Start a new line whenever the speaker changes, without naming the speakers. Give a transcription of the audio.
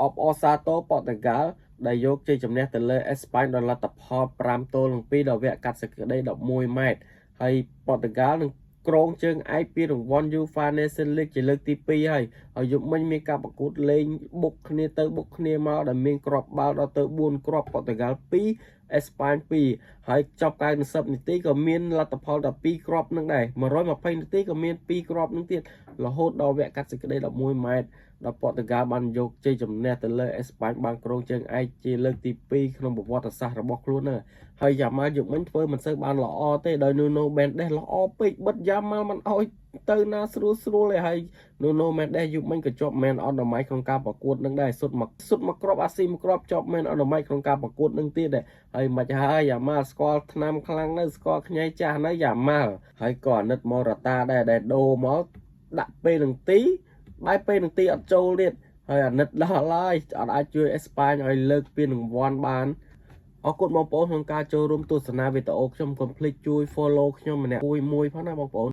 អបអសាតូប៉ូទុយហ្គាល់ដែលយកជ័យជំនះទៅលើអេស្ប៉ាញដល់លទ្ធផល5-2ដល់វគ្គកាត់សេចក្តី11ម៉ែត្រហើយប៉ូទុយហ្គាល់នឹងក្រងជើងឯកពីរង្វាន់ UEFA Nations League ជាលើកទី2ហើយយប់មិញមានការប្រកួតលេងបុកគ្នាទៅបុកគ្នាមកដែលមានគ្រាប់បាល់ដល់ទៅ4គ្រាប់ប៉ូទុយហ្គាល់2អេស្ប៉ាញ2ហើយចប់90នាទីក៏មានលទ្ធផល12គ្រាប់នឹងដែរ120នាទីក៏មាន2គ្រាប់នឹងទៀតរហូតដល់វគ្គកាត់សេចក្តី11ម៉ែត្រដល់ប៉ូទុយហ្គាល់បានយកជ័យជំនះទៅលើអេស្ប៉ាញបានក្រងជើងឯកជាលើកទី2ក្នុងប្រវត្តិសាស្ត្ររបស់ខ្លួនហ្នឹងហើយយ៉ាម៉ាល់យប់មិញធ្វើមិនសូវបានល្អទេដោយនូណូបែនដេសល្អពេកបិទយ៉ាម៉ាល់មិនអោយទៅណាស្រួលទេហើយនូណូមែនដេសយប់មិញក៏ជាប់មែនអត់តម្លៃក្នុងការប្រកួតនឹងដែរសុទ្ធមកគ្រាប់អាស៊ីមួយគ្រាប់ជាប់មែនអត់តម្លៃក្នុងការប្រកួតនឹងទៀតដែរហើយមិនហើយយ៉ាម៉ាល់ស្គាល់ឆ្នាំខ្លាំងនៅស្គាល់ខ្ញែចាស់នៅយ៉ាម៉ាល់ហើយក៏អាណិតម៉ូរ៉ាតាដែរដែលដូរមកដាក់ពេលនឹងទីបែរពេលនឹងទីអត់ចូលទៀតហើយអាណិតដល់ហើយអត់អាចជួយអេស្ប៉ាញឲ្យលើកពានរង្វាន់បានអរគុណបងប្អូនក្នុងការចូលរួមទស្សនាវីដេអូខ្ញុំកុំភ្លេចជួយ follow ខ្ញុំម្នាក់មួយផងណាបងប្អូន